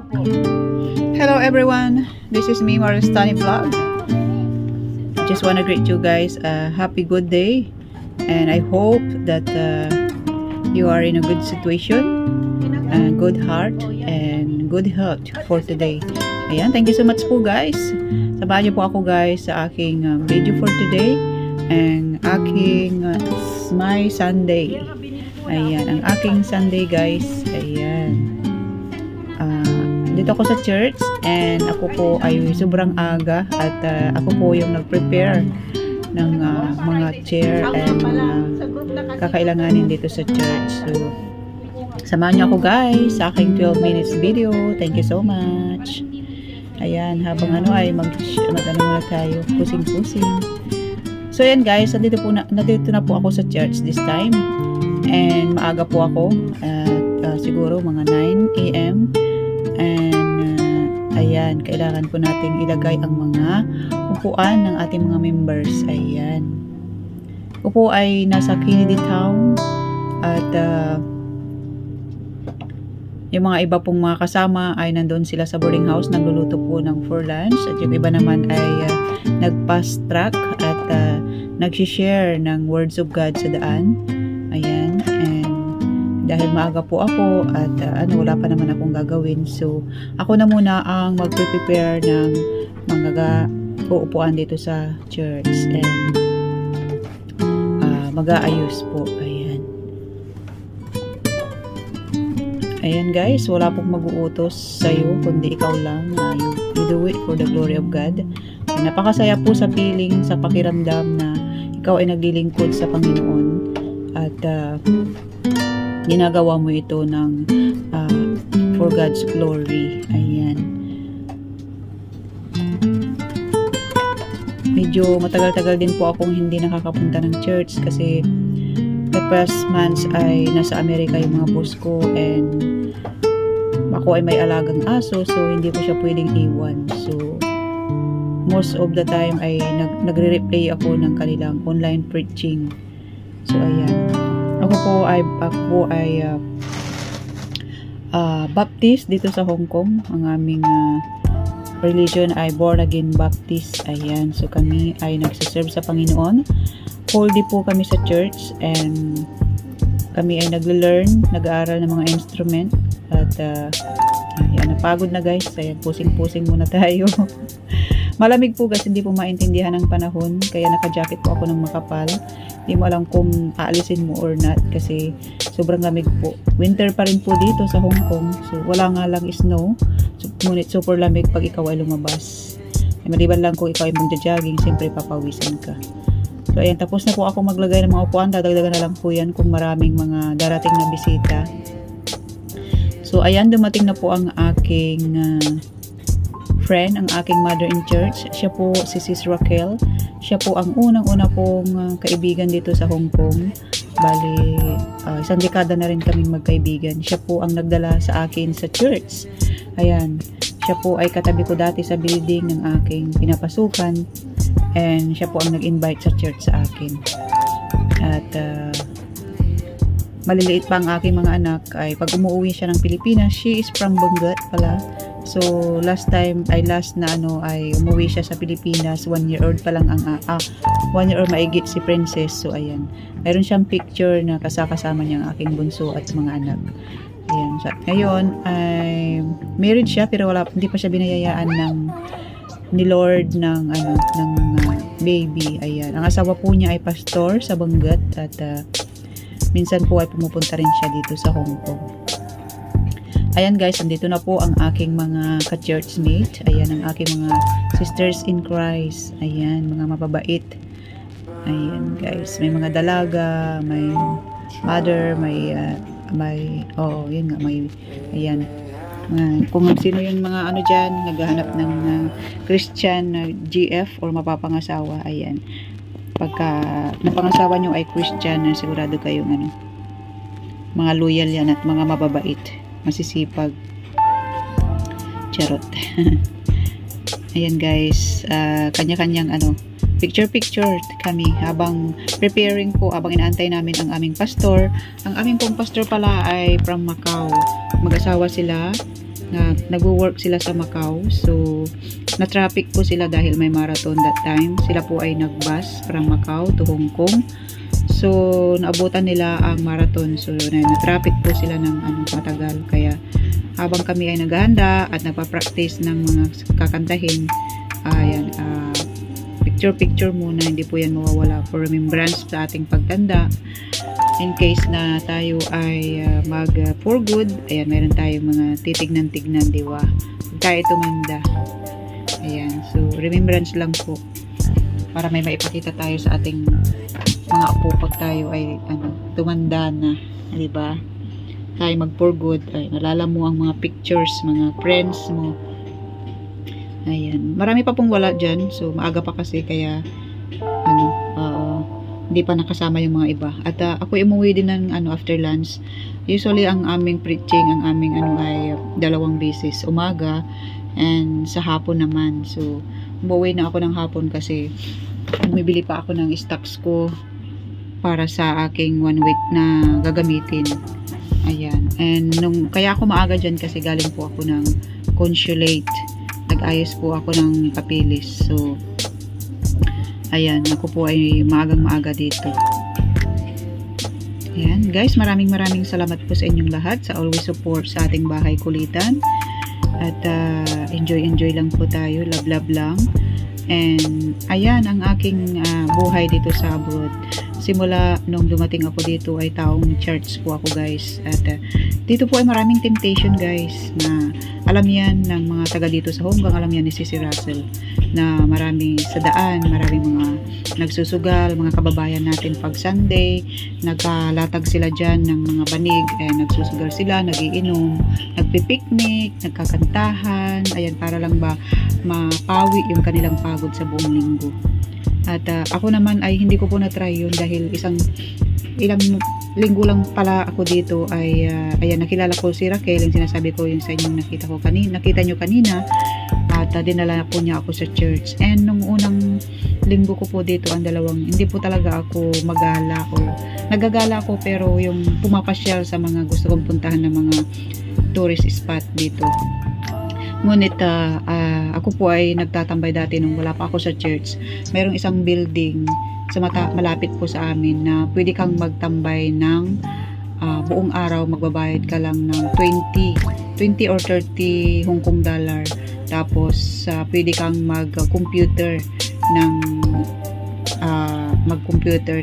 Hello everyone, this is me, Maristani Vlog. Just want to greet you guys a happy good day, and I hope that you are in a good situation, good heart, and good health for today. Ayan, thank you so much po guys. Sabahan niyo po ako guys sa aking video for today, and aking my Sunday. Ayan, ang aking Sunday guys. Ayan. Dito ako sa church, and ako po ay sobrang aga, at ako po yung nag-prepare ng mga chair and kakailanganin dito sa church. So, samahan niyo ako guys sa aking 12 minutes video. Thank you so much. Ayan, habang ay mag-ano muna tayo, pusing-pusing. So ayan guys, nandito na po ako sa church this time, and maaga po ako at siguro mga 9 AM. And ayan, kailangan po nating ilagay ang mga upuan ng ating mga members. Ayan, upo ay nasa Kennedy Town, at yung mga iba pong mga kasama ay nandun sila sa boarding house, nagluluto po ng for lunch, at yung iba naman ay nag-fast track at nag-share ng words of God sa daan. Ayan, and dahil maaga po ako at wala pa naman akong gagawin, so ako na muna ang mag-prepare ng mga uupuan dito sa church, and mag-aayos po. Ayan guys, wala pong mag-uutos sa'yo kundi ikaw lang. You do it for the glory of God. And napakasaya po sa feeling, sa pakiramdam na ikaw ay naglilingkod sa Panginoon, at ginagawa mo ito ng for God's glory. Ayan. Medyo matagal-tagal din po akong hindi nakakapunta ng church, kasi the past months ay nasa Amerika yung mga boss ko, and ako ay may alagang aso, so hindi ko siya pwedeng iwan. So most of the time ay nagre-replay ako ng kanilang online preaching. So ayan, ako po ay Baptist dito sa Hong Kong. Ang aming religion ay Born Again Baptist. Ayan, so kami ay nagsiserve sa Panginoon. Holy po kami sa church, and kami ay nag-learn, nag-aaral ng mga instrument, at ayan, napagod na guys. Ayan, pusing-pusing muna tayo. Malamig po guys, hindi po maintindihan ang panahon, kaya naka-jacket po ako ng makapal. Hindi mo alam kung aalisin mo or not, kasi sobrang lamig po. Winter pa rin po dito sa Hong Kong, so wala nga lang snow, ngunit super lamig pag ikaw ay lumabas. Maliban lang kung ikaw ay magja-jogging, siyempre papawisan ka. So ayan, tapos na po ako maglagay ng mga upuan. Dadagdagan na lang po yan kung maraming mga darating na bisita. So ayan, dumating na po ang aking friend, ang aking mother in church. Siya po si Sis Raquel. Siya po ang unang-una pong kaibigan dito sa Hong Kong. Bali, isang dekada na rin kaming magkaibigan. Siya po ang nagdala sa akin sa church. Ayan, siya po ay katabi ko dati sa building ng aking pinapasukan, and siya po ang nag-invite sa church sa akin. At maliliit pa ang aking mga anak, ay pag umuwi siya ng Pilipinas, she is from Benguet pala. So last na ay umuwi siya sa Pilipinas, 1 year old pa lang ang 1 year old maigit si Princess. So ayan, mayroon siyang picture na kasama niya ang aking bunso at mga anak. Ayan, so ngayon ay married siya, pero hindi pa siya binayayaan ni Lord ng baby. Ayan, ang asawa po niya ay pastor sa Benguet, at minsan po ay pumupunta rin siya dito sa Hong Kong. Ayan guys, andito na po ang aking mga ka-churchmate. Ayan, ang aking mga sisters in Christ. Ayan, mga mababait. Ayan guys, may mga dalaga, may mother, ayan. Kung sino yung mga dyan, naghahanap ng Christian GF or mapapangasawa, ayan. Pagka napangasawa nyo ay Christian, sigurado kayong mga loyal yan, at mga mababait, masisipag. Charot. Ayan guys, kanya-kanyang picture kami habang preparing po, habang inaantay namin ang aming pastor. Ang aming pong pastor pala ay from Macau. Mag-asawa sila, nagwo-work sila sa Macau. So na-traffic po sila dahil may marathon that time. Sila po ay nag-bus from Macau to Hong Kong. So naabutan nila ang marathon. So na-traffic po sila ng matagal. Kaya habang kami ay naghahanda at nagpa-practice ng mga kakantahin, ayan, picture muna, hindi po yan mawawala for remembrance sa ating pagtanda. In case na tayo ay for good, ayan, meron tayong mga titignan-tignan, diwa, huwag tayo tumanda. Ayan, so remembrance lang po para may maipakita tayo sa ating mga apo pag tayo ay tumanda na, diba? Tayo mag for good, ay nalala mo ang mga pictures, mga friends mo. Ayan, marami pa pong wala dyan, so maaga pa kasi, kaya hindi pa nakasama yung mga iba. At ako umuwi din ng after lunch. Usually ang aming preaching, ang aming ay 2 beses, umaga and sa hapon naman. So umuwi na ako ng hapon kasi bumibili pa ako ng stocks ko para sa aking 1 week na gagamitin. Ayan, and kaya ako maaga dyan kasi galing po ako ng consulate. Nag-ayos po ako ng papilis. So ayan, ako po ay maagang-maaga dito. Ayan, guys, maraming salamat po sa inyong lahat sa always support sa ating bahay kulitan. At enjoy lang po tayo, love lang. And ayan ang aking buhay dito sa abroad. Simula nung dumating ako dito ay taong church po ako, guys. At dito po ay maraming temptation, guys, na alam yan ng mga taga dito sa Hong Kong, alam yan ni Sissy Russell, na marami sa daan, maraming mga nagsusugal, mga kababayan natin pag Sunday, nagkalatag sila dyan ng mga banig, nagsusugal sila, nagiinom, nagpipiknik, nagkakantahan, ayan, para lang ba mapawi yung kanilang pagod sa buong linggo. At ako naman ay hindi ko po na-try yun dahil ilang linggo lang pala ako dito ay ayan, nakilala ko si Raquel, yung sinasabi ko yung sa inyong nakita nyo kanina, at dinala po niya ako sa church. And nung unang linggo ko po dito, hindi po talaga ako magala or nagagala ako, pero yung pumapasyal sa mga gusto kong puntahan ng mga tourist spot dito. Ngunit ako po ay nagtatambay dati nung wala pa ako sa church. Merong isang building sa malapit po sa amin na pwede kang magtambay ng buong araw, magbabayad ka lang ng 20 or 30 Hong Kong dollar. Tapos pwede kang mag-computer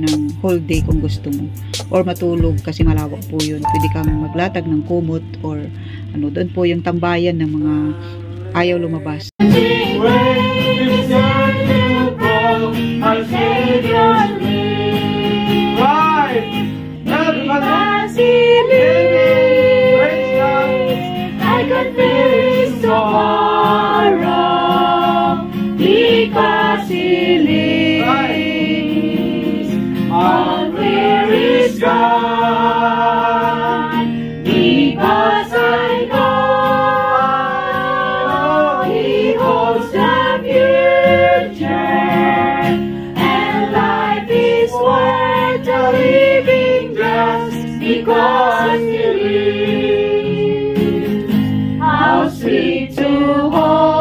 ng whole day kung gusto mo, or matulog kasi malawak po yun. Pwede kang maglatag ng kumot or doon po yung tambayan ng mga ayaw lumabas. Because he lives, all fear is gone. Because I know he holds the future, and life is worth the living just because he lives. How sweet to hold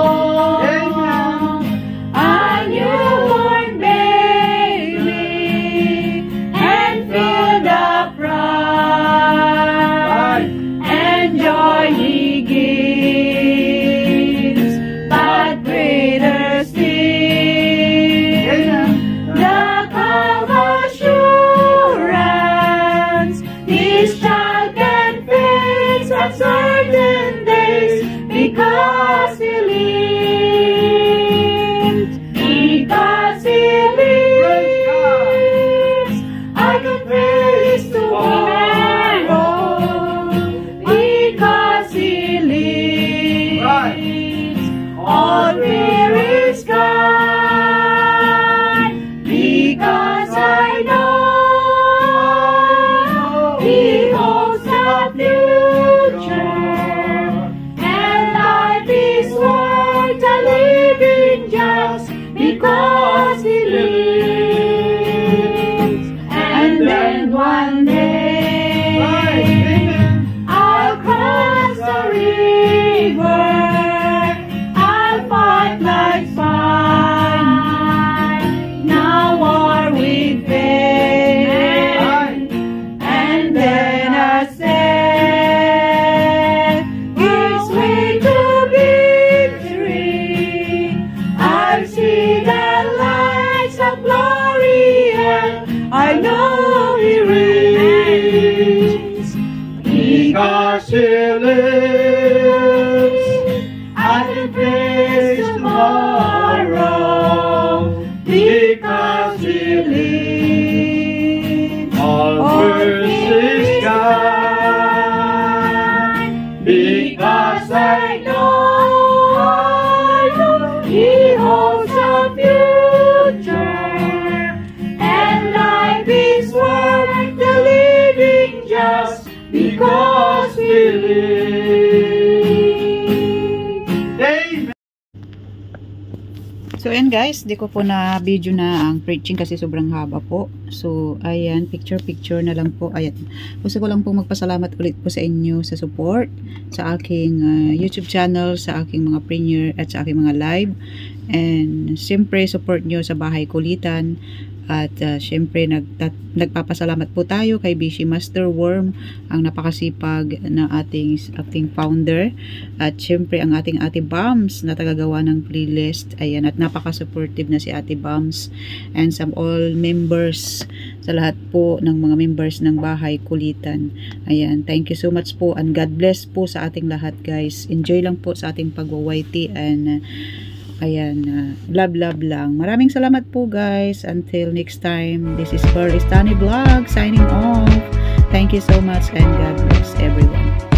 certain days, because he lives, because he lives, I can face tomorrow, because he lives, all fear is gone, because I know he holds the future. Because he lives, and then one day I'll cross the river. river. I'll fight like fine. Now war with pain, and then I said, gives way to victory. I'll see the lights of glory, and I know He reigns. Because He lives, I will face tomorrow. Because He lives, all mercy gone. Because I know He holds a future, and life is worth the living just because we live. Amen. So ayan guys, di ko po na video na ang preaching kasi sobrang haba po. So ayan, picture na lang po. Ayan, gusto ko lang po magpasalamat ulit po sa inyo sa support sa aking YouTube channel, sa aking mga premiere at sa aking mga live. And siyempre support nyo sa Bahay Kulitan. At syempre nagpapasalamat po tayo kay Bishi Master Worm, ang napakasipag na ating founder. At syempre ang ating Ate Bams na tagagawa ng playlist. Ayan, at napaka-supportive na si Ate Bams. And some all members, sa lahat po ng mga members ng Bahay Kulitan. Ayan, thank you so much po and God bless po sa ating lahat guys. Enjoy lang po sa ating pag-YT and ayan, love lang. Maraming salamat po guys. Until next time, this is Pearl Estani Vlog signing off. Thank you so much and God bless everyone.